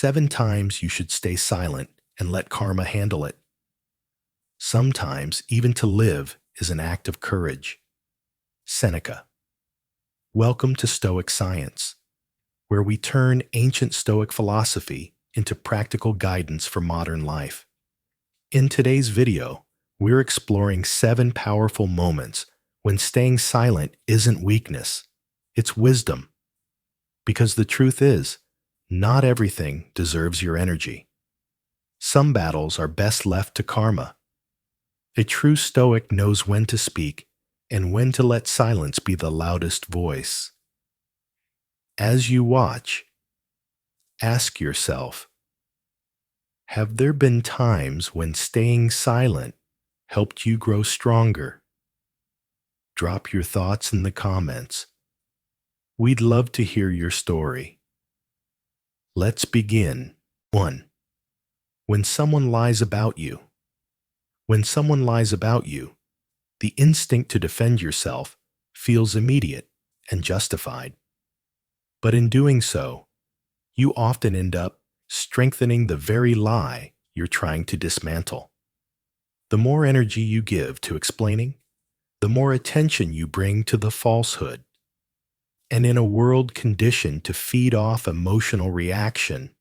7 times you should stay silent and let karma handle it. Sometimes even to live is an act of courage. Seneca. Welcome to Stoic Science, where we turn ancient Stoic philosophy into practical guidance for modern life. In today's video, we're exploring 7 powerful moments when staying silent isn't weakness, it's wisdom. Because the truth is, not everything deserves your energy. Some battles are best left to karma. A true Stoic knows when to speak and when to let silence be the loudest voice. As you watch, ask yourself, have there been times when staying silent helped you grow stronger? Drop your thoughts in the comments. We'd love to hear your story. Let's begin. 1. When someone lies about you. When someone lies about you, the instinct to defend yourself feels immediate and justified. But in doing so, you often end up strengthening the very lie you're trying to dismantle. The more energy you give to explaining, the more attention you bring to the falsehood. And in a world conditioned to feed off emotional reaction,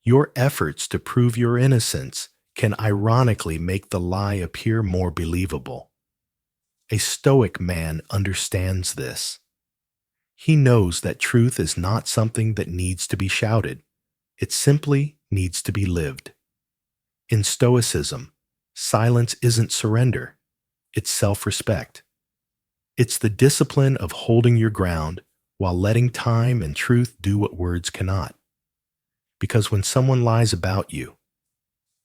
your efforts to prove your innocence can ironically make the lie appear more believable. A Stoic man understands this. He knows that truth is not something that needs to be shouted. It simply needs to be lived. In Stoicism, silence isn't surrender. It's self-respect. It's the discipline of holding your ground while letting time and truth do what words cannot. Because when someone lies about you,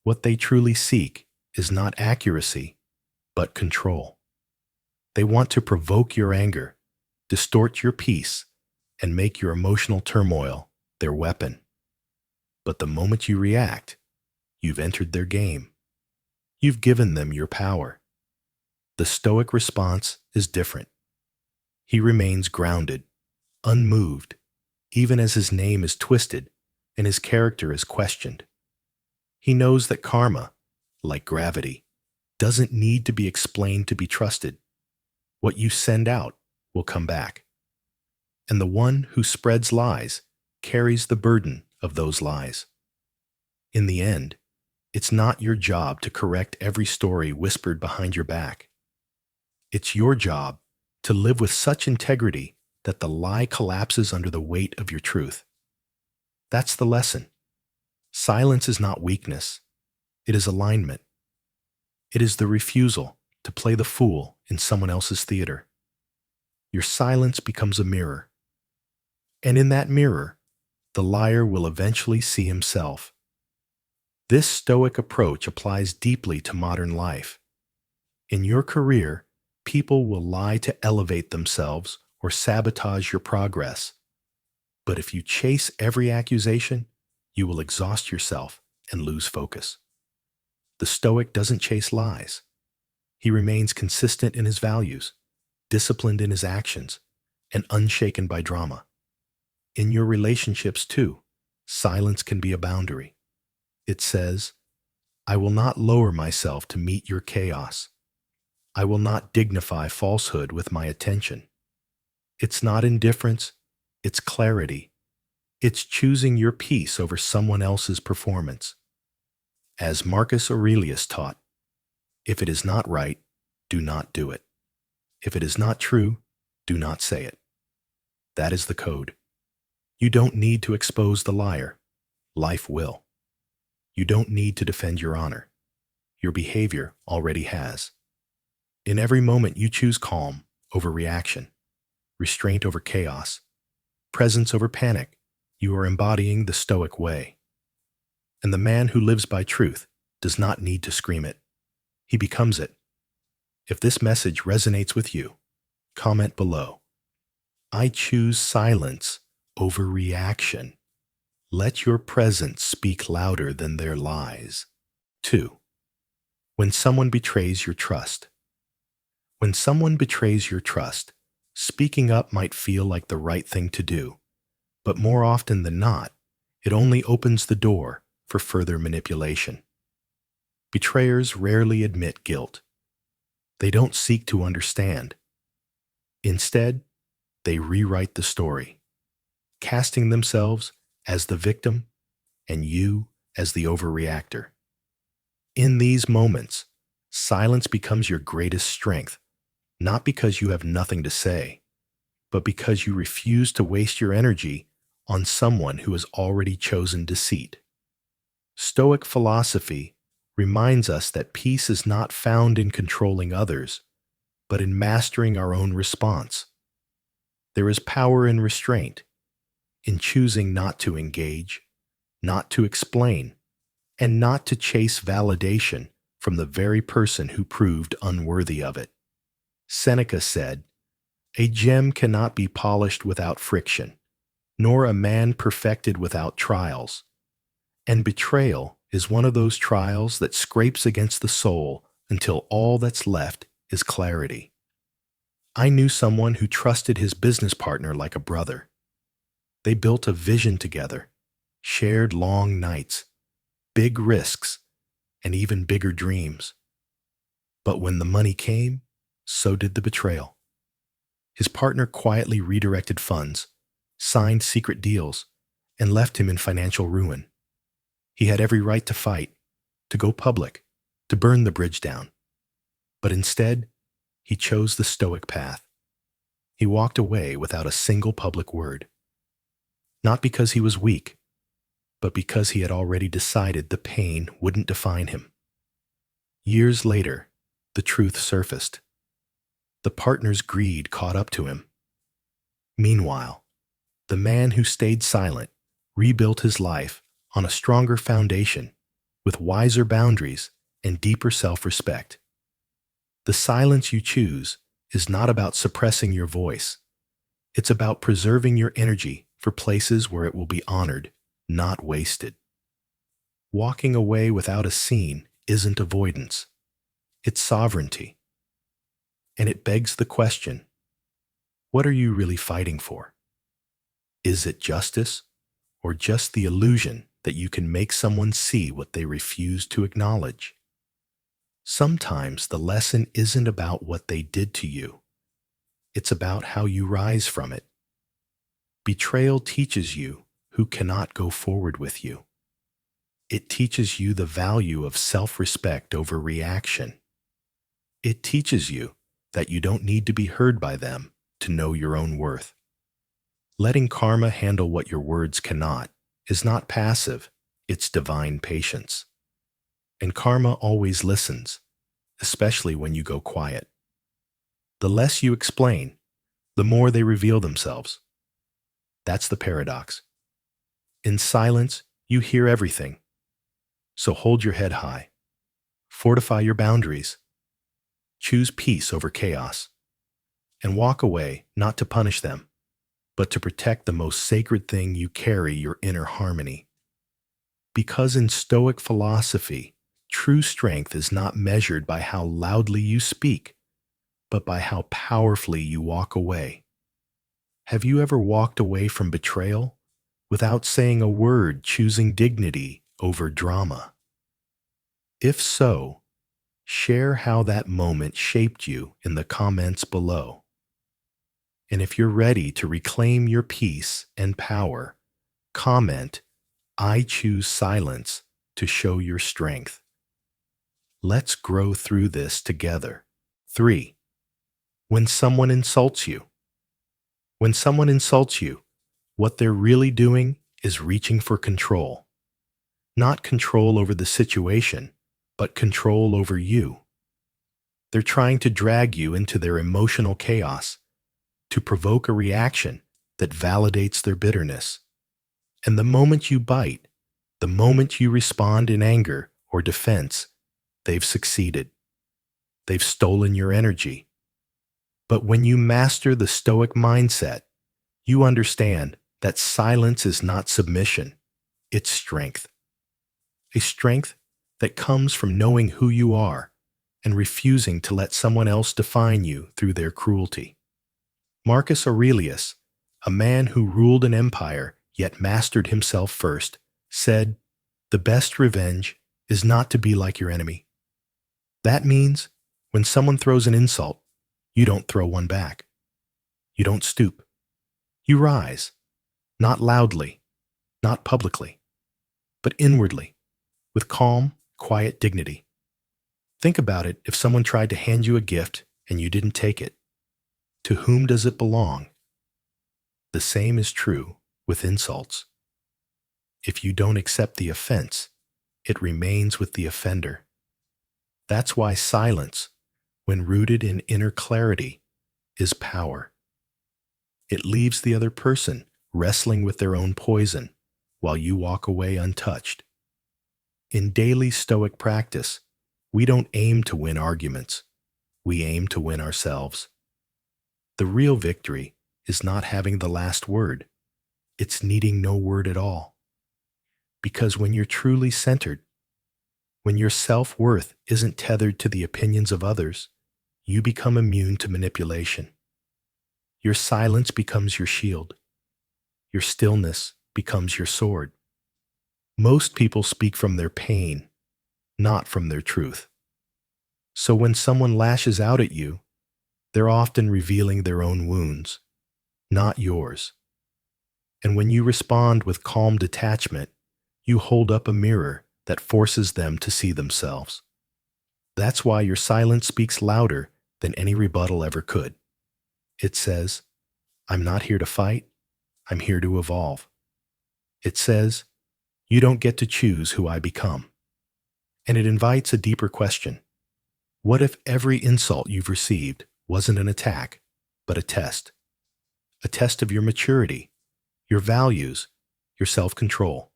what they truly seek is not accuracy, but control. They want to provoke your anger, distort your peace, and make your emotional turmoil their weapon. But the moment you react, you've entered their game. You've given them your power. The Stoic response is different. He remains grounded, unmoved, even as his name is twisted and his character is questioned. He knows that karma, like gravity, doesn't need to be explained to be trusted. What you send out will come back. And the one who spreads lies carries the burden of those lies. In the end, it's not your job to correct every story whispered behind your back. It's your job to live with such integrity that the lie collapses under the weight of your truth. That's the lesson. Silence is not weakness. It is alignment. It is the refusal to play the fool in someone else's theater. Your silence becomes a mirror. And in that mirror, the liar will eventually see himself. This Stoic approach applies deeply to modern life. In your career, people will lie to elevate themselves or sabotage your progress. But if you chase every accusation, you will exhaust yourself and lose focus. The Stoic doesn't chase lies. He remains consistent in his values, disciplined in his actions, and unshaken by drama. In your relationships, too, silence can be a boundary. It says, I will not lower myself to meet your chaos. I will not dignify falsehood with my attention. It's not indifference, it's clarity. It's choosing your peace over someone else's performance. As Marcus Aurelius taught, if it is not right, do not do it. If it is not true, do not say it. That is the code. You don't need to expose the liar. Life will. You don't need to defend your honor. Your behavior already has. In every moment you choose calm over reaction, restraint over chaos, presence over panic. You are embodying the Stoic way. And the man who lives by truth does not need to scream it. He becomes it. If this message resonates with you, comment below. I choose silence over reaction. Let your presence speak louder than their lies. 2. When someone betrays your trust. When someone betrays your trust, speaking up might feel like the right thing to do. But more often than not, It only opens the door for further manipulation. Betrayers rarely admit guilt. They don't seek to understand. Instead, they rewrite the story, casting themselves as the victim and you as the overreactor. In these moments, silence becomes your greatest strength, not because you have nothing to say, but because you refuse to waste your energy on someone who has already chosen deceit. Stoic philosophy reminds us that peace is not found in controlling others, but in mastering our own response. There is power in restraint, in choosing not to engage, not to explain, and not to chase validation from the very person who proved unworthy of it. Seneca said, "A gem cannot be polished without friction, nor a man perfected without trials." And betrayal is one of those trials that scrapes against the soul until all that's left is clarity. I knew someone who trusted his business partner like a brother. They built a vision together, shared long nights, big risks, and even bigger dreams. But when the money came, so did the betrayal. His partner quietly redirected funds, signed secret deals, and left him in financial ruin. He had every right to fight, to go public, to burn the bridge down. But instead, he chose the Stoic path. He walked away without a single public word. Not because he was weak, but because he had already decided the pain wouldn't define him. Years later, the truth surfaced. The partner's greed caught up to him. Meanwhile, the man who stayed silent rebuilt his life on a stronger foundation, with wiser boundaries and deeper self-respect. The silence you choose is not about suppressing your voice. It's about preserving your energy for places where it will be honored, not wasted. Walking away without a scene isn't avoidance. It's sovereignty. And it begs the question, what are you really fighting for? Is it justice, or just the illusion that you can make someone see what they refuse to acknowledge? Sometimes the lesson isn't about what they did to you. It's about how you rise from it. Betrayal teaches you who cannot go forward with you. It teaches you the value of self-respect over reaction. It teaches you that you don't need to be heard by them to know your own worth. Letting karma handle what your words cannot is not passive, it's divine patience. And karma always listens, especially when you go quiet. The less you explain, the more they reveal themselves. That's the paradox. In silence, you hear everything. So hold your head high. Fortify your boundaries. Choose peace over chaos. And walk away not to punish them, but to protect the most sacred thing you carry, your inner harmony. Because in Stoic philosophy, true strength is not measured by how loudly you speak, but by how powerfully you walk away. Have you ever walked away from betrayal without saying a word, choosing dignity over drama? If so, share how that moment shaped you in the comments below. And if you're ready to reclaim your peace and power, comment, "I choose silence to show your strength." Let's grow through this together. 3. When someone insults you. When someone insults you, what they're really doing is reaching for control. Not control over the situation, but control over you. They're trying to drag you into their emotional chaos, to provoke a reaction that validates their bitterness. And the moment you bite, the moment you respond in anger or defense, they've succeeded. They've stolen your energy. But when you master the Stoic mindset, you understand that silence is not submission, it's strength. A strength that comes from knowing who you are and refusing to let someone else define you through their cruelty. Marcus Aurelius, a man who ruled an empire yet mastered himself first, said, "The best revenge is not to be like your enemy." That means when someone throws an insult, you don't throw one back. You don't stoop. You rise, not loudly, not publicly, but inwardly, with calm, quiet dignity. Think about it if someone tried to hand you a gift and you didn't take it. To whom does it belong? The same is true with insults. If you don't accept the offense, it remains with the offender. That's why silence, when rooted in inner clarity, is power. It leaves the other person wrestling with their own poison while you walk away untouched. In daily Stoic practice, we don't aim to win arguments. We aim to win ourselves. The real victory is not having the last word. It's needing no word at all. Because when you're truly centered, when your self-worth isn't tethered to the opinions of others, you become immune to manipulation. Your silence becomes your shield. Your stillness becomes your sword. Most people speak from their pain, not from their truth. So when someone lashes out at you, they're often revealing their own wounds, not yours. And when you respond with calm detachment, you hold up a mirror that forces them to see themselves. That's why your silence speaks louder than any rebuttal ever could. It says, "I'm not here to fight, I'm here to evolve." It says, "You don't get to choose who I become." And it invites a deeper question. What if every insult you've received wasn't an attack, but a test? A test of your maturity, your values, your self-control.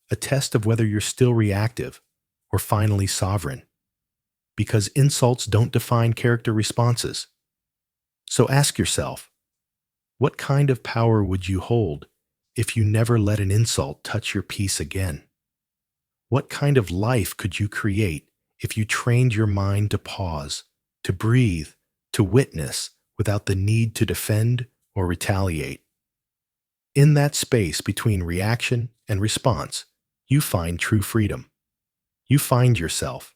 A test of whether you're still reactive or finally sovereign. Because insults don't define character responses. So ask yourself, what kind of power would you hold if you never let an insult touch your peace again? What kind of life could you create if you trained your mind to pause, to breathe, to witness without the need to defend or retaliate? In that space between reaction and response, you find true freedom. You find yourself.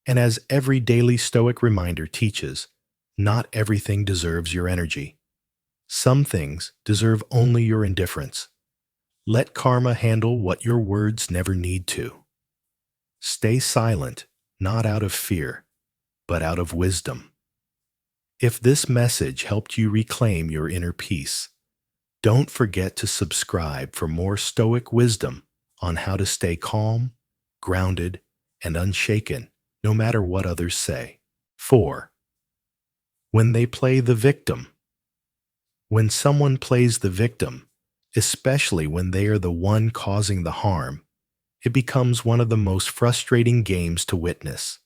And as every daily Stoic reminder teaches, not everything deserves your energy. Some things deserve only your indifference. Let karma handle what your words never need to. Stay silent, not out of fear, but out of wisdom. If this message helped you reclaim your inner peace, don't forget to subscribe for more Stoic wisdom on how to stay calm, grounded, and unshaken, no matter what others say. 4. When they play the victim. When someone plays the victim, especially when they are the one causing the harm, it becomes one of the most frustrating games to witness.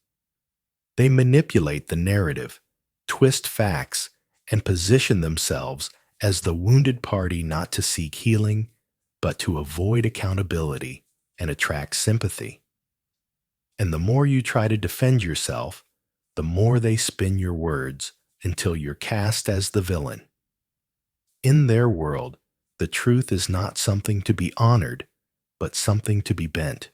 They manipulate the narrative, twist facts, and position themselves as the wounded party not to seek healing, but to avoid accountability and attract sympathy. And the more you try to defend yourself, the more they spin your words until you're cast as the villain. In their world, the truth is not something to be honored, but something to be bent.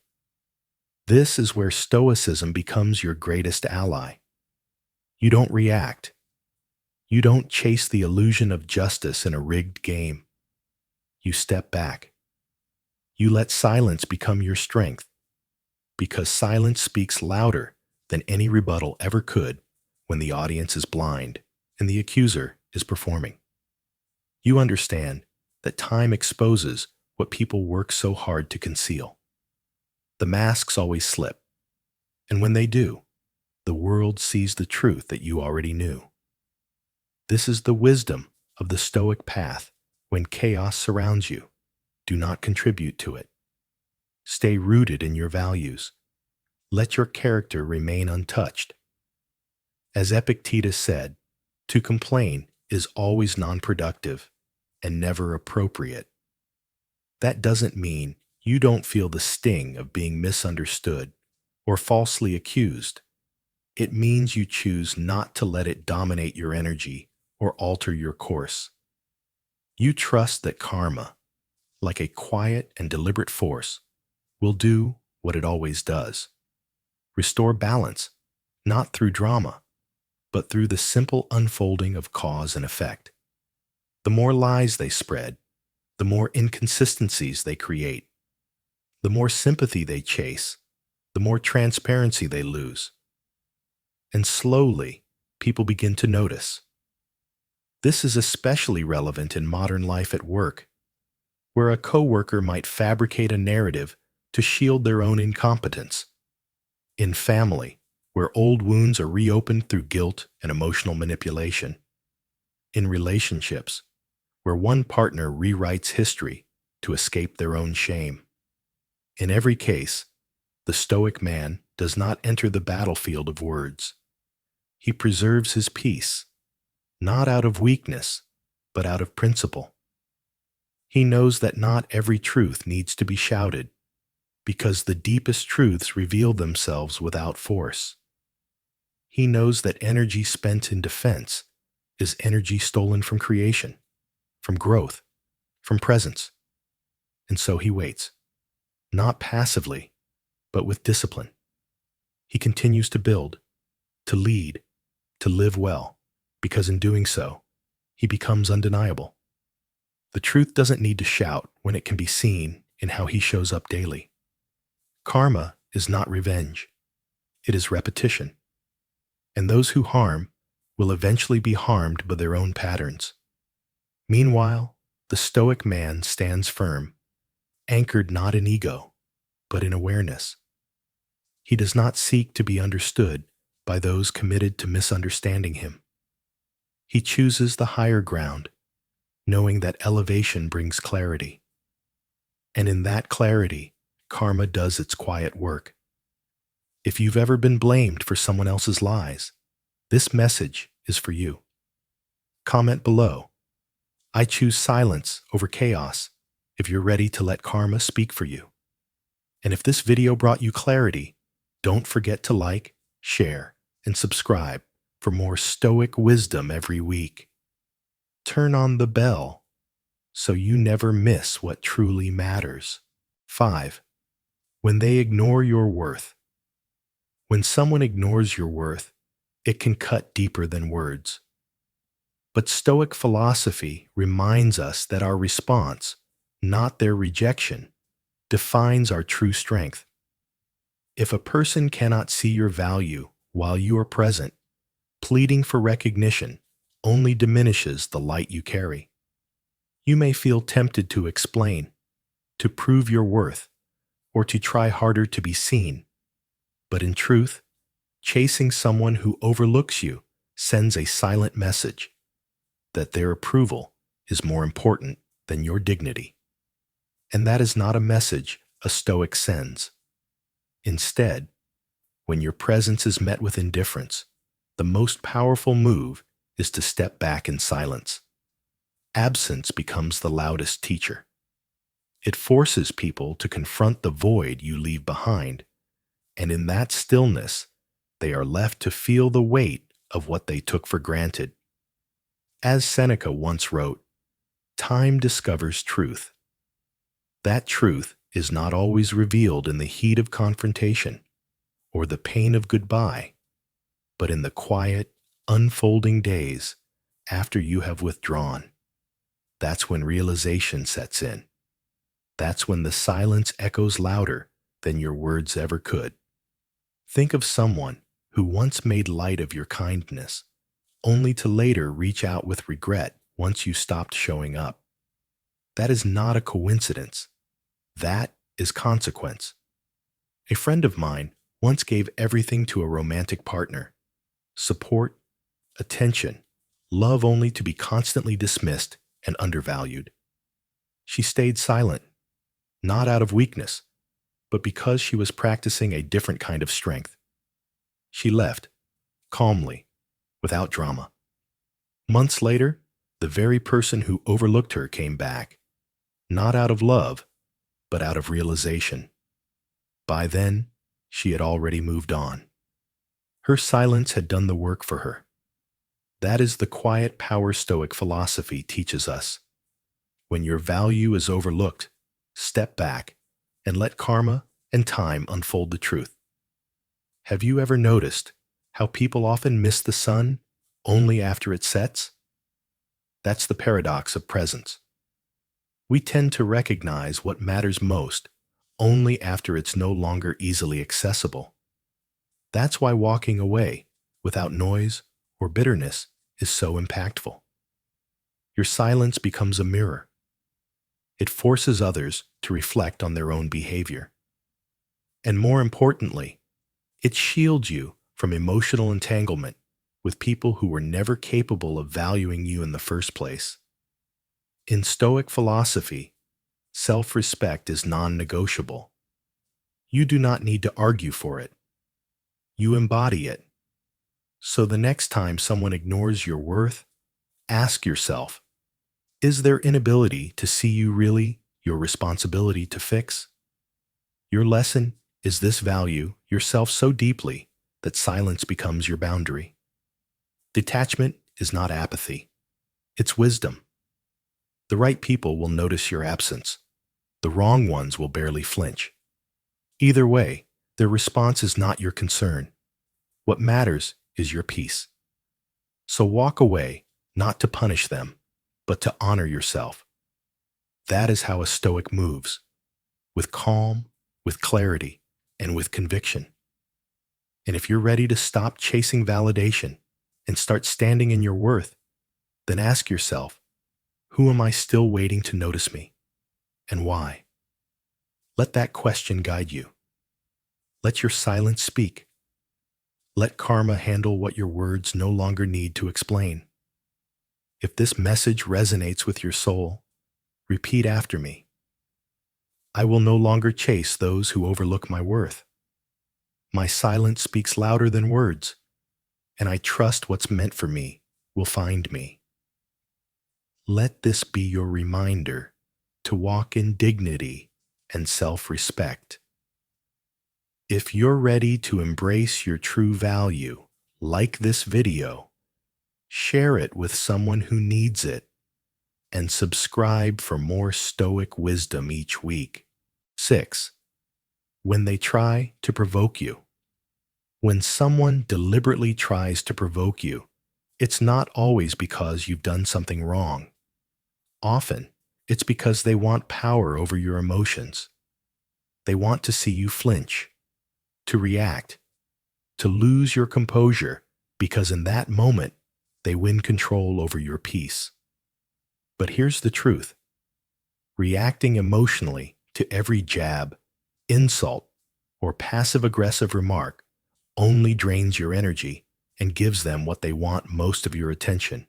This is where Stoicism becomes your greatest ally. You don't react. You don't chase the illusion of justice in a rigged game. You step back. You let silence become your strength, because silence speaks louder than any rebuttal ever could when the audience is blind and the accuser is performing. You understand that time exposes what people work so hard to conceal. The masks always slip, and when they do, the world sees the truth that you already knew. This is the wisdom of the Stoic path. When chaos surrounds you, do not contribute to it. Stay rooted in your values. Let your character remain untouched. As Epictetus said, to complain is always non-productive and never appropriate. That doesn't mean you don't feel the sting of being misunderstood or falsely accused. It means you choose not to let it dominate your energy or alter your course. You trust that karma, like a quiet and deliberate force, will do what it always does: restore balance, not through drama, but through the simple unfolding of cause and effect. The more lies they spread, the more inconsistencies they create, the more sympathy they chase, the more transparency they lose. And slowly, people begin to notice. This is especially relevant in modern life at work, where a coworker might fabricate a narrative to shield their own incompetence. In family, where old wounds are reopened through guilt and emotional manipulation. In relationships, where one partner rewrites history to escape their own shame. In every case, the Stoic man does not enter the battlefield of words. He preserves his peace, not out of weakness, but out of principle. He knows that not every truth needs to be shouted, because the deepest truths reveal themselves without force. He knows that energy spent in defense is energy stolen from creation, from growth, from presence. And so he waits, not passively, but with discipline. He continues to build, to lead, to live well, because in doing so, he becomes undeniable. The truth doesn't need to shout when it can be seen in how he shows up daily. Karma is not revenge. It is repetition. And those who harm will eventually be harmed by their own patterns. Meanwhile, the Stoic man stands firm, anchored not in ego, but in awareness. He does not seek to be understood by those committed to misunderstanding him. He chooses the higher ground, knowing that elevation brings clarity. And in that clarity, karma does its quiet work. If you've ever been blamed for someone else's lies, this message is for you. Comment below. I choose silence over chaos if you're ready to let karma speak for you. And if this video brought you clarity, don't forget to like, share, and subscribe for more Stoic wisdom every week. Turn on the bell so you never miss what truly matters. 5. When they ignore your worth. When someone ignores your worth, it can cut deeper than words. But Stoic philosophy reminds us that our response, not their rejection, defines our true strength. If a person cannot see your value while you are present, pleading for recognition only diminishes the light you carry. You may feel tempted to explain, to prove your worth, or to try harder to be seen. But in truth, chasing someone who overlooks you sends a silent message that their approval is more important than your dignity. And that is not a message a Stoic sends. Instead, when your presence is met with indifference, the most powerful move is to step back in silence. Absence becomes the loudest teacher. It forces people to confront the void you leave behind, and in that stillness, they are left to feel the weight of what they took for granted. As Seneca once wrote, "Time discovers truth." That truth is not always revealed in the heat of confrontation or the pain of goodbye, but in the quiet, unfolding days after you have withdrawn. That's when realization sets in. That's when the silence echoes louder than your words ever could. Think of someone who once made light of your kindness, only to later reach out with regret once you stopped showing up. That is not a coincidence. That is consequence. A friend of mine once gave everything to a romantic partner: support, attention, love, only to be constantly dismissed and undervalued. She stayed silent, not out of weakness, but because she was practicing a different kind of strength. She left, calmly, without drama. Months later, the very person who overlooked her came back, not out of love, but out of realization. By then, she had already moved on. Her silence had done the work for her. That is the quiet power Stoic philosophy teaches us. When your value is overlooked, step back and let karma and time unfold the truth. Have you ever noticed how people often miss the sun only after it sets? That's the paradox of presence. We tend to recognize what matters most only after it's no longer easily accessible. That's why walking away without noise or bitterness is so impactful. Your silence becomes a mirror. It forces others to reflect on their own behavior. And more importantly, it shields you from emotional entanglement with people who were never capable of valuing you in the first place. In Stoic philosophy, self-respect is non-negotiable. You do not need to argue for it. You embody it. So the next time someone ignores your worth, ask yourself, is their inability to see you really your responsibility to fix? Your lesson is this: value yourself so deeply that silence becomes your boundary. Detachment is not apathy. It's wisdom. The right people will notice your absence. The wrong ones will barely flinch. Either way, their response is not your concern. What matters is your peace. So walk away, not to punish them, but to honor yourself. That is how a Stoic moves, with calm, with clarity, and with conviction. And if you're ready to stop chasing validation and start standing in your worth, then ask yourself, who am I still waiting to notice me, and why? Let that question guide you. Let your silence speak. Let karma handle what your words no longer need to explain. If this message resonates with your soul, repeat after me. I will no longer chase those who overlook my worth. My silence speaks louder than words, and I trust what's meant for me will find me. Let this be your reminder to walk in dignity and self-respect. If you're ready to embrace your true value, like this video, share it with someone who needs it, and subscribe for more Stoic wisdom each week. 6. When they try to provoke you. When someone deliberately tries to provoke you, it's not always because you've done something wrong. Often, it's because they want power over your emotions. They want to see you flinch, to react, to lose your composure, because in that moment, they win control over your peace. But here's the truth. Reacting emotionally to every jab, insult, or passive-aggressive remark only drains your energy and gives them what they want: most of your attention.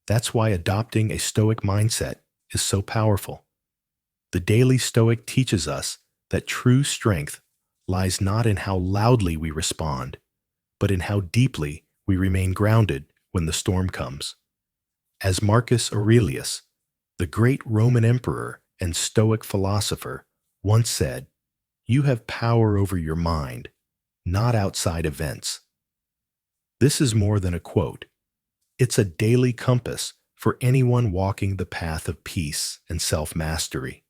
That's why adopting a Stoic mindset is so powerful. The Daily Stoic teaches us that true strength lies not in how loudly we respond, but in how deeply we remain grounded when the storm comes. As Marcus Aurelius, the great Roman emperor and Stoic philosopher, once said, "You have power over your mind, not outside events." This is more than a quote. It's a daily compass for anyone walking the path of peace and self-mastery.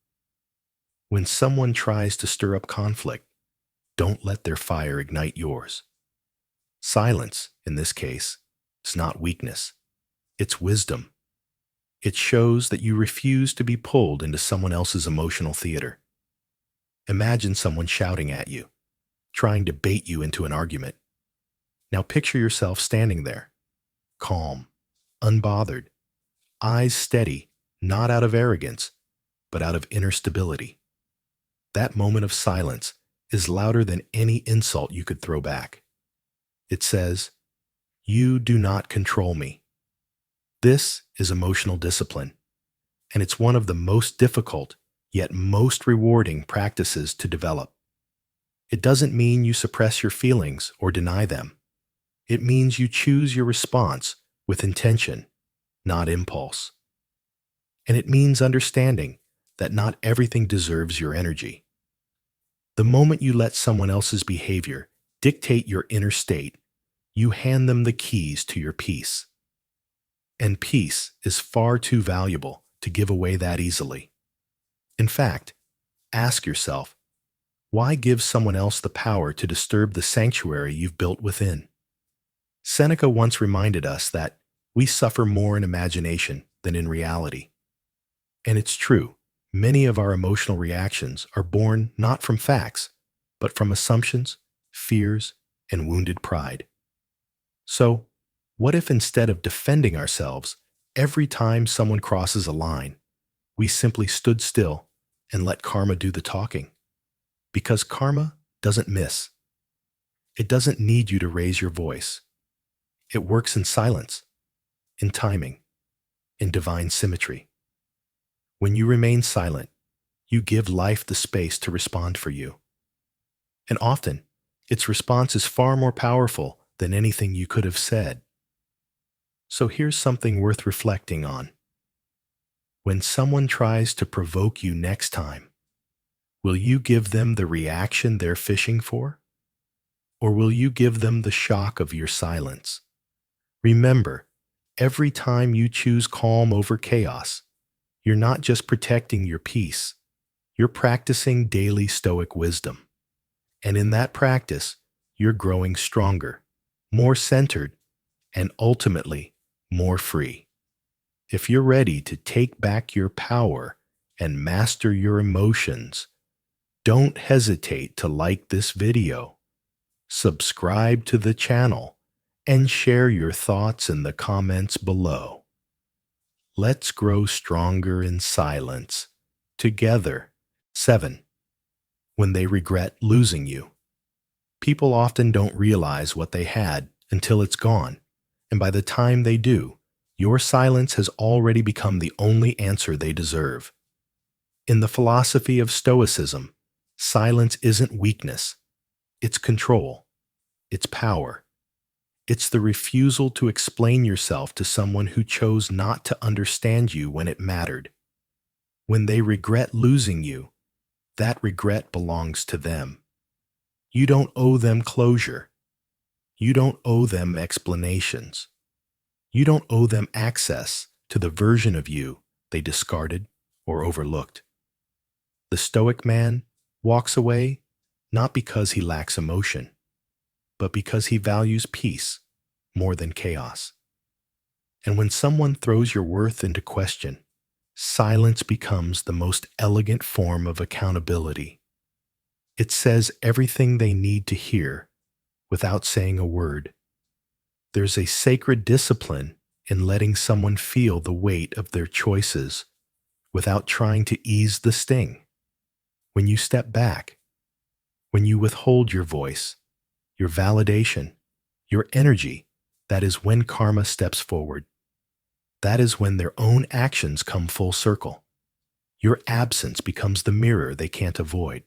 When someone tries to stir up conflict, don't let their fire ignite yours. Silence, in this case, is not weakness. It's wisdom. It shows that you refuse to be pulled into someone else's emotional theater. Imagine someone shouting at you, trying to bait you into an argument. Now picture yourself standing there, calm, unbothered, eyes steady, not out of arrogance, but out of inner stability. That moment of silence is louder than any insult you could throw back. It says, "You do not control me." This is emotional discipline, and it's one of the most difficult, yet most rewarding practices to develop. It doesn't mean you suppress your feelings or deny them. It means you choose your response with intention, not impulse. And it means understanding that not everything deserves your energy. The moment you let someone else's behavior dictate your inner state, you hand them the keys to your peace. And peace is far too valuable to give away that easily. In fact, Ask yourself, why give someone else the power to disturb the sanctuary you've built within? Seneca once reminded us that we suffer more in imagination than in reality. And it's true, many of our emotional reactions are born not from facts, but from assumptions, fears, and wounded pride. So, what if instead of defending ourselves every time someone crosses a line, we simply stood still and let karma do the talking? Because karma doesn't miss. It doesn't need you to raise your voice. It works in silence, in timing, in divine symmetry. When you remain silent, you give life the space to respond for you. And often, its response is far more powerful than anything you could have said. So here's something worth reflecting on. When someone tries to provoke you next time, will you give them the reaction they're fishing for? Or will you give them the shock of your silence? Remember, every time you choose calm over chaos, you're not just protecting your peace, you're practicing daily Stoic wisdom. And in that practice, you're growing stronger, more centered, and ultimately more free. If you're ready to take back your power and master your emotions, don't hesitate to like this video, subscribe to the channel, and share your thoughts in the comments below. Let's grow stronger in silence, together. 7. When they regret losing you. People often don't realize what they had until it's gone, and by the time they do, your silence has already become the only answer they deserve. In the philosophy of Stoicism, silence isn't weakness, it's control, it's power. It's the refusal to explain yourself to someone who chose not to understand you when it mattered. When they regret losing you, that regret belongs to them. You don't owe them closure. You don't owe them explanations. You don't owe them access to the version of you they discarded or overlooked. The Stoic man walks away not because he lacks emotion, but because he values peace more than chaos. And when someone throws your worth into question, silence becomes the most elegant form of accountability. It says everything they need to hear without saying a word. There's a sacred discipline in letting someone feel the weight of their choices without trying to ease the sting. When you step back, when you withhold your voice, your validation, your energy, that is when karma steps forward. That is when their own actions come full circle. Your absence becomes the mirror they can't avoid.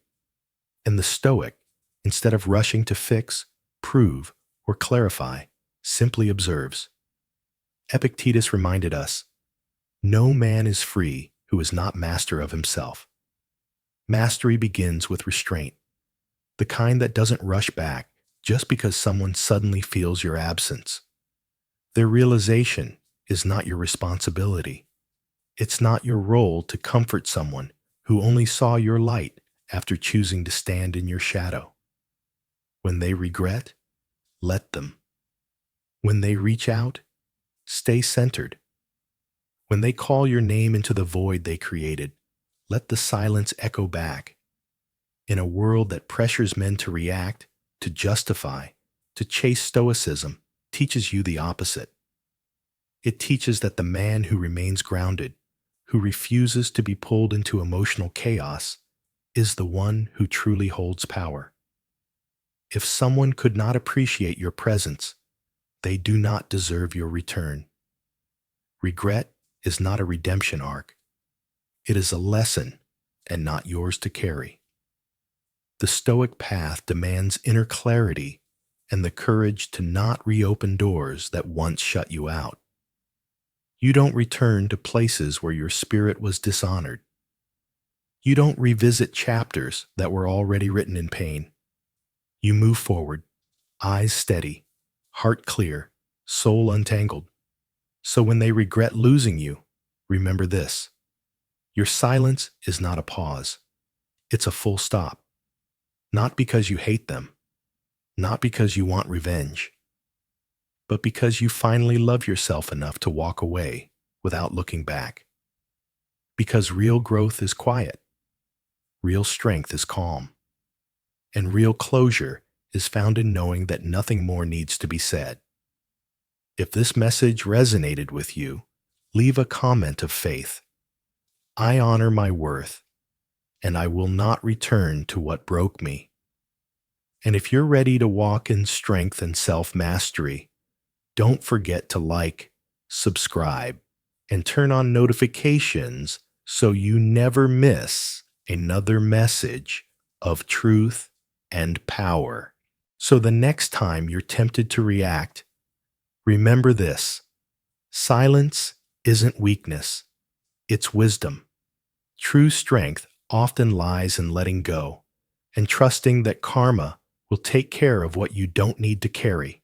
And the Stoic, instead of rushing to fix, prove, or clarify, simply observes. Epictetus reminded us, no man is free who is not master of himself. Mastery begins with restraint, the kind that doesn't rush back just because someone suddenly feels your absence. Their realization is not your responsibility. It's not your role to comfort someone who only saw your light after choosing to stand in your shadow. When they regret, let them. When they reach out, stay centered. When they call your name into the void they created, let the silence echo back. In a world that pressures men to react, to justify, to chase stoicism, teaches you the opposite. It teaches that the man who remains grounded, who refuses to be pulled into emotional chaos, is the one who truly holds power. If someone could not appreciate your presence, they do not deserve your return. Regret is not a redemption arc. It is a lesson and not yours to carry. The Stoic path demands inner clarity and the courage to not reopen doors that once shut you out. You don't return to places where your spirit was dishonored. You don't revisit chapters that were already written in pain. You move forward, eyes steady, heart clear, soul untangled. So when they regret losing you, remember this. Your silence is not a pause. It's a full stop. Not because you hate them, not because you want revenge, but because you finally love yourself enough to walk away without looking back. Because real growth is quiet, real strength is calm, and real closure is found in knowing that nothing more needs to be said. If this message resonated with you, leave a comment of faith. I honor my worth, and I will not return to what broke me. And if you're ready to walk in strength and self-mastery, don't forget to like, subscribe, and turn on notifications so you never miss another message of truth and power. So the next time you're tempted to react, remember this: silence isn't weakness, it's wisdom. True strength often lies in letting go and trusting that karma will take care of what you don't need to carry.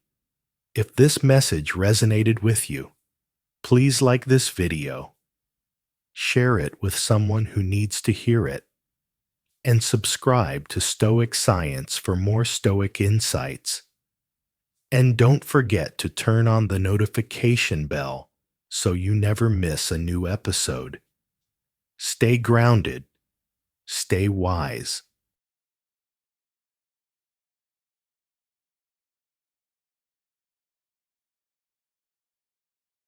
If this message resonated with you, please like this video, share it with someone who needs to hear it, and subscribe to Stoic Science for more Stoic insights. And don't forget to turn on the notification bell so you never miss a new episode. Stay grounded, stay wise,